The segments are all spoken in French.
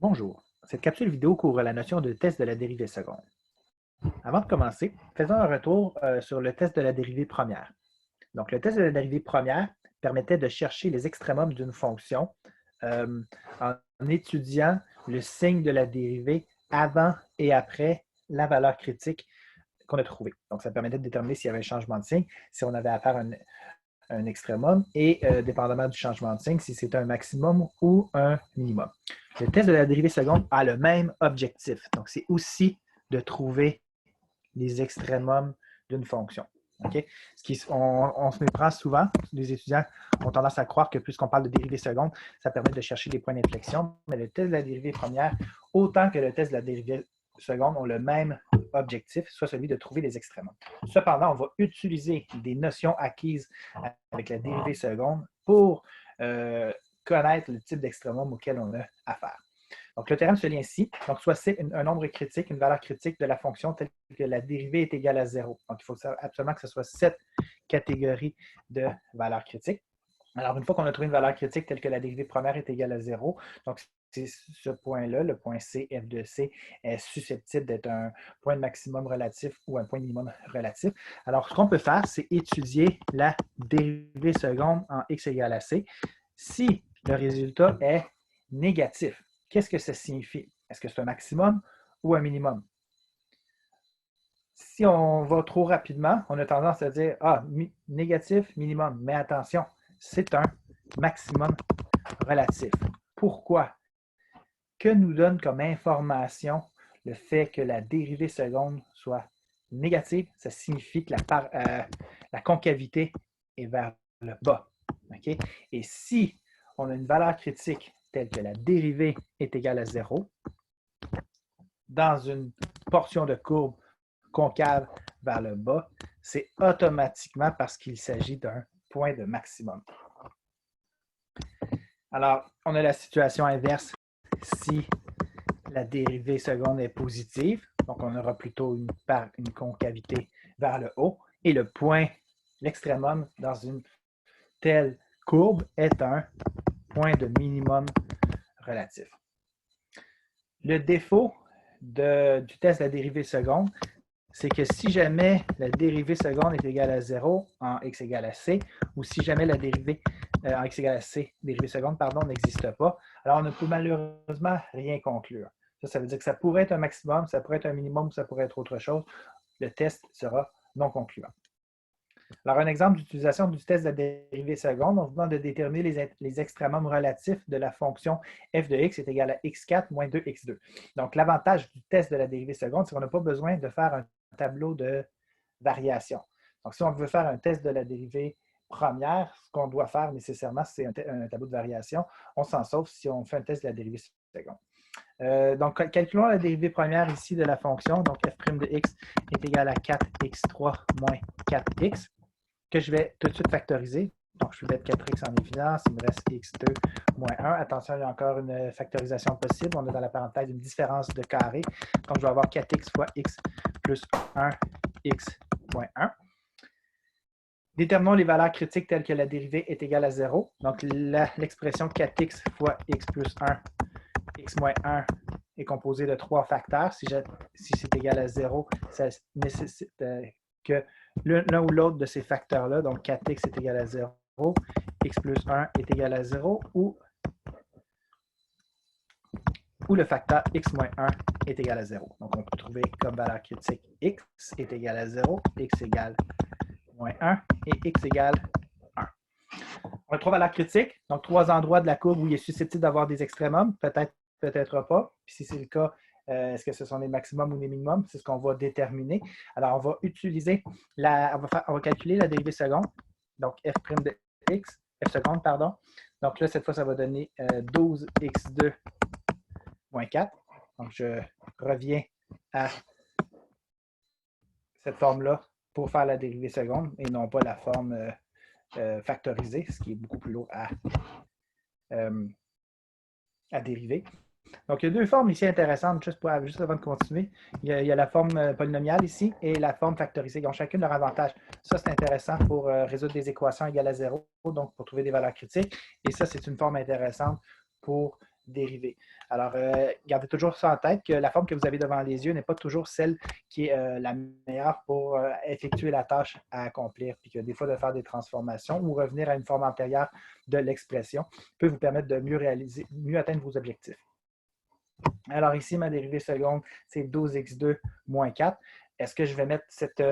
Bonjour, cette capsule vidéo couvre la notion de test de la dérivée seconde. Avant de commencer, faisons un retour sur le test de la dérivée première. Donc, le test de la dérivée première permettait de chercher les extrémums d'une fonction euh, en étudiant le signe de la dérivée avant et après la valeur critique qu'on a trouvée. Donc, ça permettait de déterminer s'il y avait un changement de signe, si on avait affaire à un extrémum et, dépendamment du changement de signe, si c'était un maximum ou un minimum. Le test de la dérivée seconde a le même objectif. Donc, c'est aussi de trouver les extrémums d'une fonction. Okay? On se méprend souvent, les étudiants ont tendance à croire que puisqu'on parle de dérivée seconde, ça permet de chercher des points d'inflexion, mais le test de la dérivée première, autant que le test de la dérivée seconde, ont le même objectif, soit celui de trouver les extrémums. Cependant, on va utiliser des notions acquises avec la dérivée seconde pour connaître le type d'extrémum auquel on a affaire. Donc, le théorème se lit ainsi. Donc, soit C, un nombre critique, une valeur critique de la fonction telle que la dérivée est égale à 0. Donc, il faut absolument que ce soit cette catégorie de valeurs critiques. Alors, une fois qu'on a trouvé une valeur critique telle que la dérivée première est égale à 0, donc c'est ce point-là, le point C, f de C, est susceptible d'être un point de maximum relatif ou un point de minimum relatif. Alors, ce qu'on peut faire, c'est étudier la dérivée seconde en x égale à C. Si le résultat est négatif, qu'est-ce que ça signifie? Est-ce que c'est un maximum ou un minimum? Si on va trop rapidement, on a tendance à dire négatif, minimum. Mais attention, c'est un maximum relatif. Pourquoi? Que nous donne comme information le fait que la dérivée seconde soit négative? Ça signifie que la concavité est vers le bas. Okay? Et si on a une valeur critique telle que la dérivée est égale à 0, dans une portion de courbe concave vers le bas, c'est automatiquement parce qu'il s'agit d'un point de maximum. Alors, on a la situation inverse si la dérivée seconde est positive, donc on aura plutôt une concavité vers le haut, et le point, l'extrémum dans une telle courbe est un point de minimum relatif. Le défaut du test de la dérivée seconde, c'est que si jamais la dérivée seconde est égale à 0 en x égale à c, ou si jamais la dérivée en x égale à c, dérivée seconde, n'existe pas, alors on ne peut malheureusement rien conclure. Ça veut dire que ça pourrait être un maximum, ça pourrait être un minimum, ça pourrait être autre chose. Le test sera non concluant. Alors, un exemple d'utilisation du test de la dérivée seconde, on vous demande de déterminer les extrémums relatifs de la fonction f de x est égal à x4 moins 2x2. Donc, l'avantage du test de la dérivée seconde, c'est qu'on n'a pas besoin de faire un tableau de variation. Donc, si on veut faire un test de la dérivée première, ce qu'on doit faire nécessairement, c'est un tableau de variation. On s'en sauve si on fait un test de la dérivée seconde. Donc, calculons la dérivée première ici de la fonction. Donc, f' de x est égal à 4x3 moins 4x, que je vais tout de suite factoriser. Donc, je vais mettre 4x en évidence. Il me reste x2 moins 1. Attention, il y a encore une factorisation possible. On a dans la parenthèse une différence de carré. Donc, je vais avoir 4x fois x plus 1, x moins 1. Déterminons les valeurs critiques telles que la dérivée est égale à 0. Donc, l'expression 4x fois x plus 1, x moins 1 est composée de 3 facteurs. Si c'est égal à 0, ça nécessite que l'un ou l'autre de ces facteurs-là, donc 4x est égal à 0, x plus 1 est égal à 0, ou le facteur x moins 1 est égal à 0. Donc, on peut trouver comme valeur critique x est égal à 0, x égale moins 1 et x égale 1. On a trois valeurs critiques, donc 3 endroits de la courbe où il est susceptible d'avoir des extrémums, peut-être, peut-être pas. Puis si c'est le cas, est-ce que ce sont des maximums ou des minimums? C'est ce qu'on va déterminer. Alors, on va utiliser, on va calculer la dérivée seconde, donc f' de x, f seconde, pardon. Donc là, cette fois, ça va donner 12x2 moins 4. Donc, je reviens à cette forme-là pour faire la dérivée seconde et non pas la forme factorisée, ce qui est beaucoup plus lourd à dériver. Donc, il y a deux formes ici intéressantes, juste avant de continuer. Il y a la forme polynomiale ici et la forme factorisée. Ils ont chacune leur avantage. Ça, c'est intéressant pour résoudre des équations égales à 0, donc pour trouver des valeurs critiques. Et ça, c'est une forme intéressante pour dérivée. Alors, gardez toujours ça en tête, que la forme que vous avez devant les yeux n'est pas toujours celle qui est la meilleure pour effectuer la tâche à accomplir, puis que des fois, de faire des transformations ou revenir à une forme antérieure de l'expression peut vous permettre de mieux atteindre vos objectifs. Alors ici, ma dérivée seconde, c'est 12x2 moins 4. Est-ce que je vais mettre cette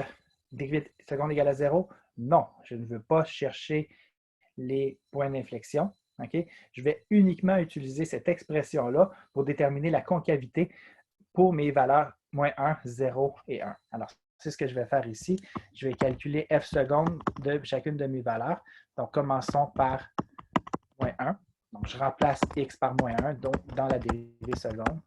dérivée seconde égale à 0? Non, je ne veux pas chercher les points d'inflexion. Okay? Je vais uniquement utiliser cette expression-là pour déterminer la concavité pour mes valeurs moins 1, 0 et 1. Alors, c'est ce que je vais faire ici. Je vais calculer f seconde de chacune de mes valeurs. Donc, commençons par moins 1. Donc, je remplace x par moins 1 donc dans la dérivée seconde.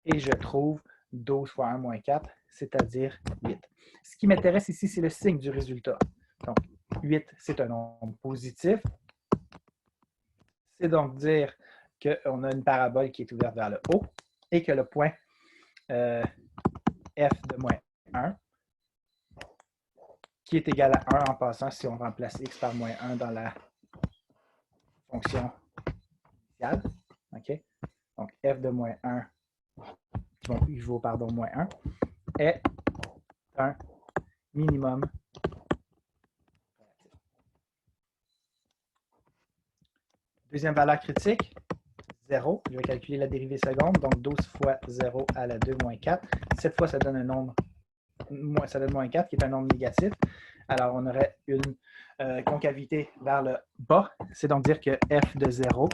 Et je trouve 12 fois 1 moins 4, c'est-à-dire 8. Ce qui m'intéresse ici, c'est le signe du résultat. Donc, 8, c'est un nombre positif. C'est donc dire qu'on a une parabole qui est ouverte vers le haut et que le point f de moins 1, qui est égal à 1 en passant si on remplace x par moins 1 dans la fonction initiale. Okay? Donc, f de moins 1, qui vaut moins 1, est un minimum. Deuxième valeur critique, 0. Je vais calculer la dérivée seconde, donc 12 fois 0 à la 2 moins 4. Cette fois, ça donne un nombre, ça donne moins 4, qui est un nombre négatif. Alors, on aurait une concavité vers le bas. C'est donc dire que f de 0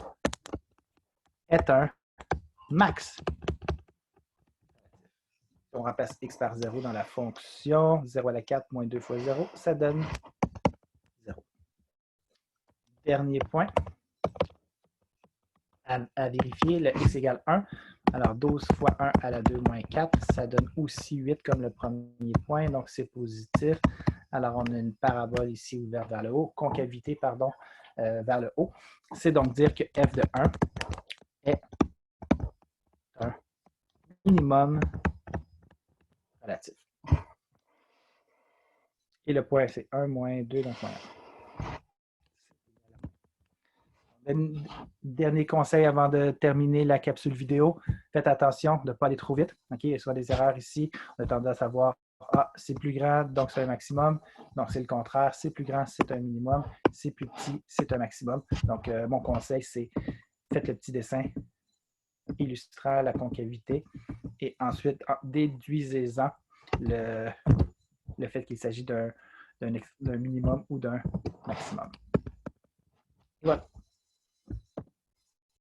est un max. On remplace x par 0 dans la fonction 0 à la 4 moins 2 fois 0, ça donne 0. Dernier point à vérifier, le x égale 1. Alors, 12 fois 1 à la 2 moins 4, ça donne aussi 8 comme le premier point, donc c'est positif. Alors, on a une parabole ici ouverte vers le haut, concavité, pardon, vers le haut. C'est donc dire que f de 1 est un minimum relatif. Et le point, c'est 1 moins 2, donc moins 1. Dernier conseil avant de terminer la capsule vidéo, faites attention de ne pas aller trop vite. Okay? Il y a souvent des erreurs ici. On a tendance à voir ah, c'est plus grand, donc c'est un maximum. Non, c'est le contraire. C'est plus grand, c'est un minimum. C'est plus petit, c'est un maximum. Donc, mon conseil, c'est faites le petit dessin illustrant la concavité et ensuite déduisez-en le fait qu'il s'agit d'un minimum ou d'un maximum. Et voilà.